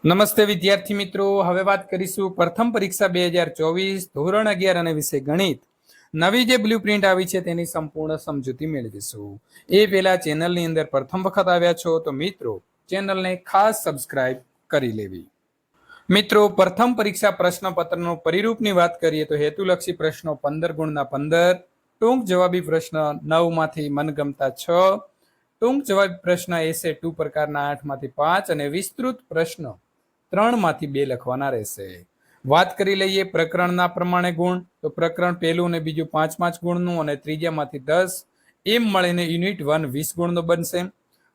નમસ્તે વિદ્યાર્થી મિત્રો, હવે વાત કરીશું પ્રથમ પરીક્ષા 2024 ધોરણ 11 અને વિષય ગણિત નવી જે બ્લુપ્રિન્ટ આવી છે તેની સંપૂર્ણ સમજૂતી મેળવીશું. એ પહેલા ચેનલની અંદર પ્રથમ વખત આવ્યા છો તો મિત્રો ચેનલને ખાસ સબસ્ક્રાઇબ કરી લેવી. મિત્રો, પ્રથમ પરીક્ષા પ્રશ્નપત્રનું પરિરૂપની વાત કરીએ તો હેતુલક્ષી પ્રશ્નો 15 ગુણના 15, ટૂંક જવાબી પ્રશ્ન 9 માંથી મનગમતા 6, ટૂંક જવાબી પ્રશ્ન એસે 2 પ્રકારના 8 માંથી 5 અને વિસ્તૃત પ્રશ્ન 3 માંથી 2 લખવાના રહેશે. વાત કરી લઈએ પ્રકરણના પ્રમાણે ગુણ, તો પ્રકરણ પહેલું અને બીજું 5 ગુણનું અને ત્રીજામાંથી 10, એમ મળીને યુનિટ 1 20 ગુણનો બનશે.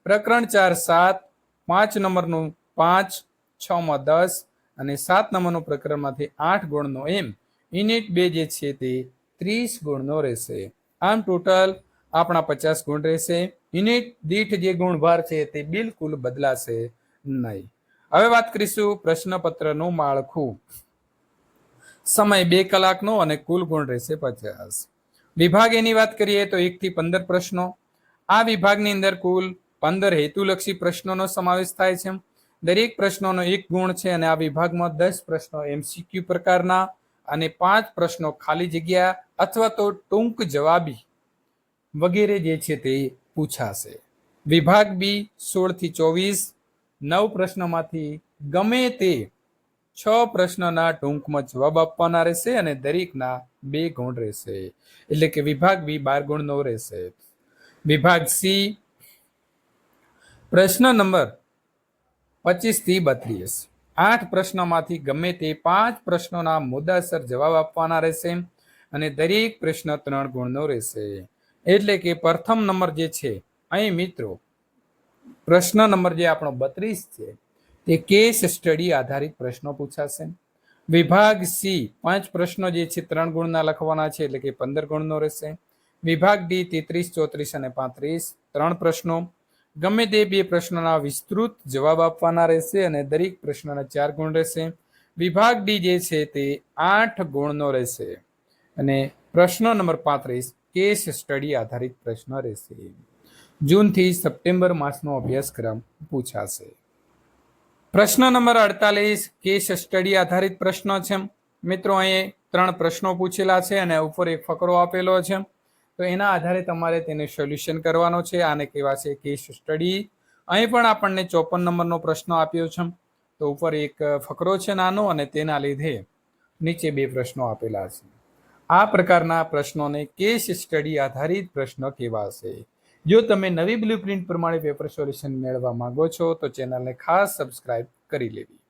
પ્રકરણ 4 7, 5 નંબરનું 5, 6 માં 10 અને 7 નંબરનું પ્રકરણમાંથી 8 ગુણનો એમ યુનિટ 2 જે છે તે 30 ગુણનો રહેશે. આમ ટોટલ આપણા 50 ગુણ રહેશે. યુનિટ દીઠ જે ગુણભાર છે તે બિલકુલ બદલાશે નહીં. હવે વાત કરીશું પ્રશ્નપત્રનું માળખું. સમય 2 કલાકનો અને કુલ ગુણ રહેશે 50. વિભાગ એની વાત કરીએ તો 1 થી 15 પ્રશ્નો. આ વિભાગની અંદર કુલ 15 હેતુલક્ષી પ્રશ્નોનો સમાવેશ થાય છે. દરેક પ્રશ્નોનો 1 ગુણ છે અને આ વિભાગમાં 10 પ્રશ્નો MCQ પ્રકારના અને 5 પ્રશ્નો ખાલી જગ્યા અથવા તો ટૂંક જવાબી વગેરે જે છે તે પૂછાશે. વિભાગ બી 16 થી 24, 9 પ્રશ્નોમાંથી ગમે તે 6 પ્રશ્નોના ટૂંકમાં જવાબ આપવાના રહેશે અને દરેકના 2 ગુણ રહેશે. એટલે કે વિભાગ બી 12 ગુણનો રહેશે. વિભાગ સી પ્રશ્ન નંબર 25 થી 32, 8 પ્રશ્નોમાંથી ગમે તે 5 પ્રશ્નોના મુદ્દાસર જવાબ આપવાના રહેશે અને દરેક પ્રશ્ન 3 ગુણનો રહેશે. એટલે કે પ્રથમ નંબર જે છે અહીં મિત્રો પ્રશ્ન નંબર જે આપણો 32 છે તે કેસ સ્ટડી આધારિત પ્રશ્નો પૂછાશે. વિભાગ સી 5 પ્રશ્નો જે છે 3 ગુણના લખવાના છે એટલે કે 15 ગુણનો રહેશે. વિભાગ ડી 33, 34 અને 35, 3 પ્રશ્નો, ગમે તે 2 પ્રશ્નોના વિસ્તૃત જવાબ આપવાના રહેશે અને દરેક પ્રશ્નના 4 ગુણ રહેશે. વિભાગ ડી જે છે તે 8 ગુણનો રહેશે અને પ્રશ્ન નંબર 35 કેસ સ્ટડી આધારિત પ્રશ્ન રહેશે. જૂનથી સપ્ટેમ્બર માસનો અભ્યાસક્રમ પૂછાશે. પ્રશ્ન નંબર 48 કેસ સ્ટડી આધારિત પ્રશ્નો છે. મિત્રો અહીં 3 પ્રશ્નો પૂછેલા છે અને ઉપર એક ફકરો આપેલો છે, તો એના આધારે તમારે તેને સોલ્યુશન કરવાનો છે. આને કહેવાશે કેસ સ્ટડી. અહીં પણ આપણને 54 નંબરનો પ્રશ્ન આપ્યો છે, તો ઉપર એક ફકરો છે નાનો અને તેના લીધે નીચે 2 પ્રશ્નો આપેલા છે. આ પ્રકારના પ્રશ્નોને કેસ સ્ટડી આધારિત પ્રશ્નો કહેવાશે. જો તમે નવી બ્લુપ્રિન્ટ પ્રમાણે પેપર સોલ્યુશન મેળવવા માંગો છો તો ચેનલને ખાસ સબસ્ક્રાઇબ કરી લેવી.